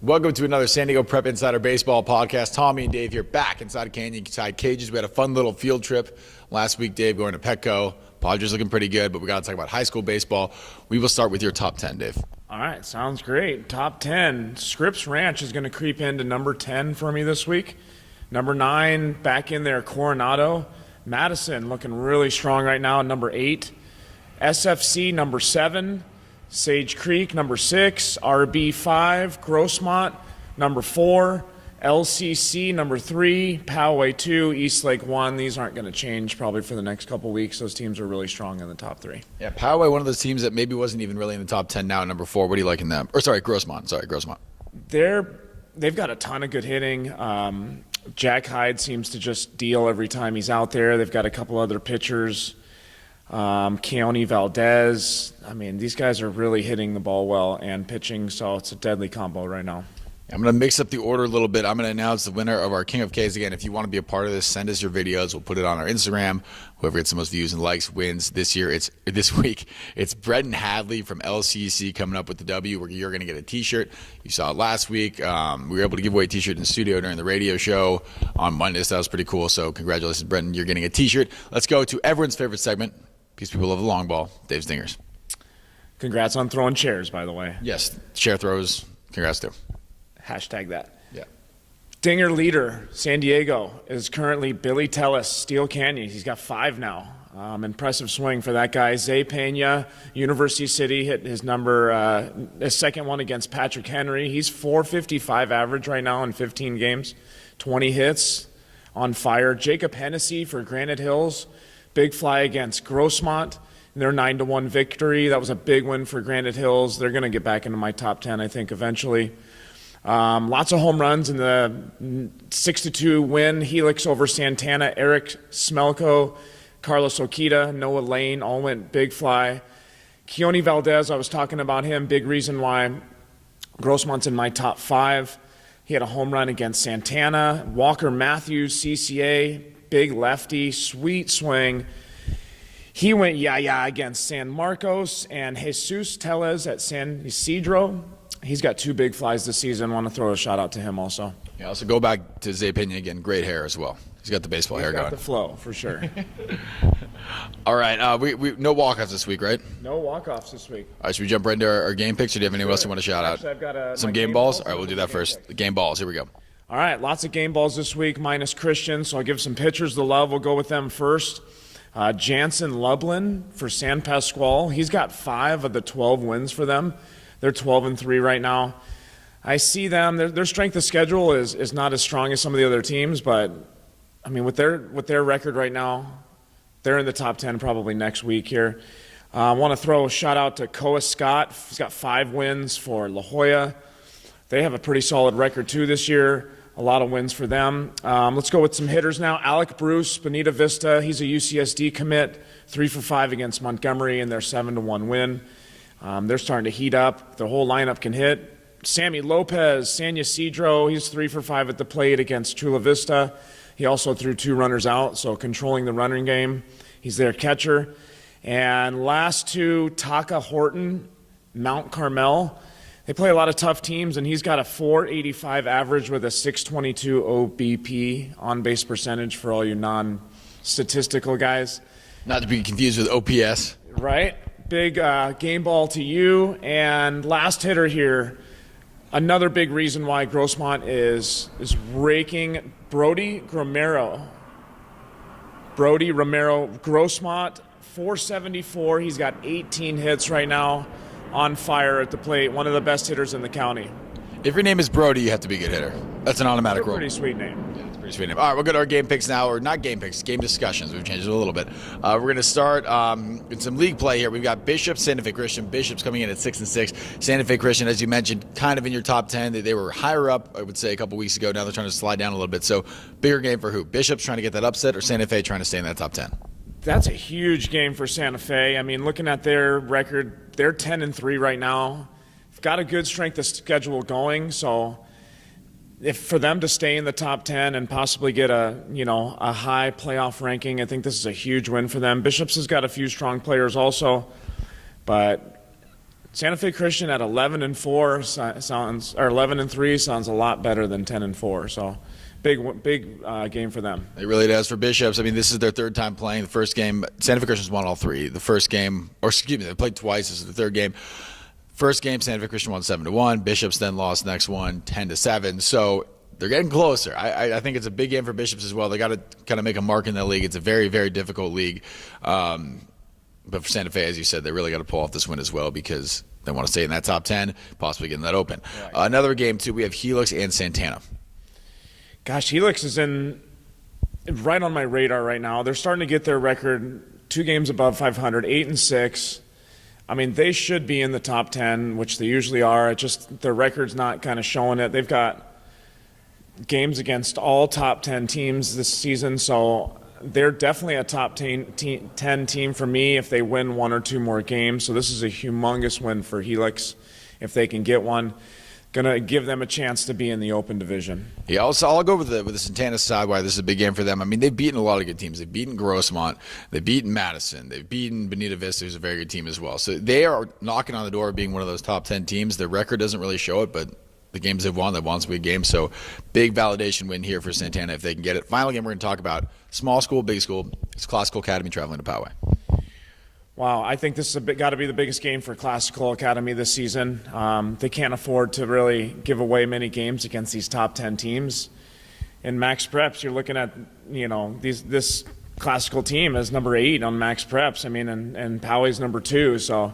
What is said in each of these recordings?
Welcome to another San Diego Prep Insider Baseball podcast. Tommy and Dave here back inside Canyon Side Cages. We had a fun little field trip last week, Dave, going to Petco. Padres looking pretty good, but we got to talk about high school baseball. We will start with your top 10, Dave. All right, sounds great. Top 10. Scripps Ranch is going to creep into number 10 for me this week. Number 9, back in there, Coronado. Madison looking really strong right now, number 8. SFC, number 7. Sage Creek, number 6, RB 5, Grossmont, number 4, LCC, number 3, Poway 2, Eastlake 1. These aren't going to change probably for the next couple weeks. Those teams are really strong in the top 3. Yeah, Poway, one of those teams that maybe wasn't even really in the top 10 now, number 4. What do you like in them? Or sorry, Grossmont. They've got a ton of good hitting. Jack Hyde seems to just deal every time he's out there. They've got a couple other pitchers. Keone Valdez. I mean, these guys are really hitting the ball well and pitching, so it's a deadly combo right now. I'm going to mix up the order a little bit. I'm going to announce the winner of our King of Ks. Again, if you want to be a part of this, send us your videos. We'll put it on our Instagram. Whoever gets the most views and likes wins. This week, it's Brenton Hadley from LCC coming up with the W, where you're going to get a T-shirt. You saw it last week. We were able to give away a T-shirt in the studio during the radio show on Monday, so that was pretty cool. So congratulations, Brenton. You're getting a T-shirt. Let's go to everyone's favorite segment, because people love the long ball, Dave Stingers. Congrats on throwing chairs, by the way. Yes, chair throws. Congrats, too. Hashtag that. Yeah. Dinger leader, San Diego, is currently Billy Tellis, Steel Canyon. He's got 5 now. Impressive swing for that guy. Zay Pena, University City, hit his his second one against Patrick Henry. He's .455 average right now in 15 games, 20 hits, on fire. Jacob Hennessy for Granite Hills, big fly against Grossmont. Their 9-1 victory. That was a big win for Granite Hills. They're going to get back into my top 10, I think, eventually. Lots of home runs in the 6-2 win. Helix over Santana. Eric Smelko, Carlos Okita, Noah Lane all went big fly. Keone Valdez, I was talking about him. Big reason why Grossmont's in my top 5. He had a home run against Santana. Walker Matthews, CCA, big lefty, sweet swing. He went yaya against San Marcos, and Jesus Tellez at San Isidro. He's got 2 big flies this season. I want to throw a shout out to him also. Yeah, also go back to Zay Pena again. Great hair as well. He's got the baseball hair going. He's got the flow, for sure. All right, we no walk-offs this week, right? No walk-offs this week. All right, should we jump right into our game picks, or do you have anyone else you want to shout Actually, out? I've got some game balls? All right, we'll do that first. The game balls, here we go. All right, lots of game balls this week, minus Christian, so I'll give some pitchers the love. We'll go with them first. Jansen Lublin for San Pasqual. He's got 5 of the 12 wins for them. They're 12-3 right now. I see them. Their strength of schedule is not as strong as some of the other teams, but I mean, with their record right now, they're in the top 10 probably next week here. I want to throw a shout out to Koa Scott. He's got 5 wins for La Jolla. They have a pretty solid record too this year. A lot of wins for them. Let's go with some hitters now. Alec Bruce, Bonita Vista. He's a UCSD commit. 3 for 5 against Montgomery in their 7-1 win. They're starting to heat up. The whole lineup can hit. Sammy Lopez, San Ysidro. He's 3 for 5 at the plate against Chula Vista. He also threw 2 runners out, so controlling the running game. He's their catcher. And last 2, Taka Horton, Mount Carmel. They play a lot of tough teams, and he's got a .485 average with a .622 OBP, on-base percentage for all you non-statistical guys. Not to be confused with OPS. Right. Big game ball to you. And last hitter here, another big reason why Grossmont is raking Brody Romero. Brody Romero, Grossmont, .474. He's got 18 hits right now. On fire at the plate, one of the best hitters in the county. If your name is Brody, you have to be a good hitter. That's an automatic rule. Pretty sweet name. Yeah, it's a pretty sweet name. All right, we'll go to our game picks now, or not game picks, game discussions. We've changed it a little bit. We're going to start in some league play here. We've got Bishop, Santa Fe Christian. Bishop's coming in at 6-6. Santa Fe Christian, as you mentioned, kind of in your top 10. They were higher up, I would say, a couple weeks ago. Now they're trying to slide down a little bit. So bigger game for who? Bishop's trying to get that upset, or Santa Fe trying to stay in that top 10? That's a huge game for Santa Fe. I mean, looking at their record, they're 10-3 right now. They've got a good strength of schedule going, so if for them to stay in the top 10 and possibly get a high playoff ranking, I think this is a huge win for them. Bishops has got a few strong players also, but Santa Fe Christian at 11-4 sounds, or 11-3 sounds a lot better than 10-4. So big game for them. It really does for Bishops. I mean, this is their third time playing. The first game, Santa Fe Christian's won all three. The first game, or excuse me, they played twice. This is the third game. First game, Santa Fe Christian won 7-1. Bishops then lost the next one 10-7. So they're getting closer. I think it's a big game for Bishops as well. They got to kind of make a mark in that league. It's a very, very difficult league. But for Santa Fe, as you said, they really got to pull off this win as well because they want to stay in that top 10, possibly getting that open. Right. Another game, too, we have Helix and Santana. Gosh, Helix is right on my radar right now. They're starting to get their record 2 games above 500, 8-6. I mean, they should be in the top 10, which they usually are. It just their record's not kind of showing it. They've got games against all top 10 teams this season, so they're definitely a top 10 team for me if they win 1 or 2 more games. So this is a humongous win for Helix if they can get one. Going to give them a chance to be in the open division. Yeah, I'll go with the Santana side why this is a big game for them. I mean, they've beaten a lot of good teams. They've beaten Grossmont. They've beaten Madison. They've beaten Bonita Vista, who's a very good team as well. So they are knocking on the door of being one of those top 10 teams. Their record doesn't really show it, but the games they've won some big games. So big validation win here for Santana if they can get it. Final game we're going to talk about, small school, big school. It's Classical Academy traveling to Poway. Wow, I think this has got to be the biggest game for Classical Academy this season. They can't afford to really give away many games against these top 10 teams. In Max Preps, you're looking at, this Classical team is number 8 on Max Preps. I mean, and Poway's number 2. So, I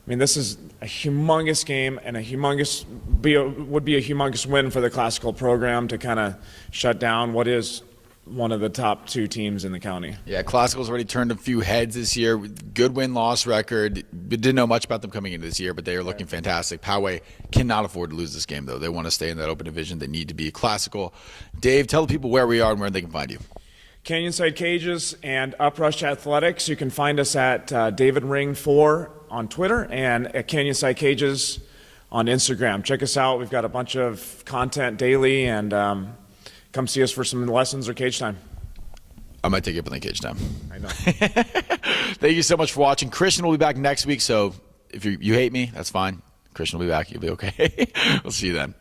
mean, this is a humongous game and would be a humongous win for the Classical program to kind of shut down what is one of the top 2 teams in the county. Yeah, Classical's already turned a few heads this year. Good win-loss record. We didn't know much about them coming into this year, but they are looking fantastic. Poway cannot afford to lose this game, though. They want to stay in that open division. They need to be Classical. Dave, tell the people where we are and where they can find you. Canyonside Cages and Uprush Athletics. You can find us at David Ring 4 on Twitter and at Canyonside Cages on Instagram. Check us out. We've got a bunch of content daily, and come see us for some lessons or cage time. I might take you up on the cage time. I know. Thank you so much for watching. Christian will be back next week, so if you hate me, that's fine. Christian will be back. You'll be okay. We'll see you then.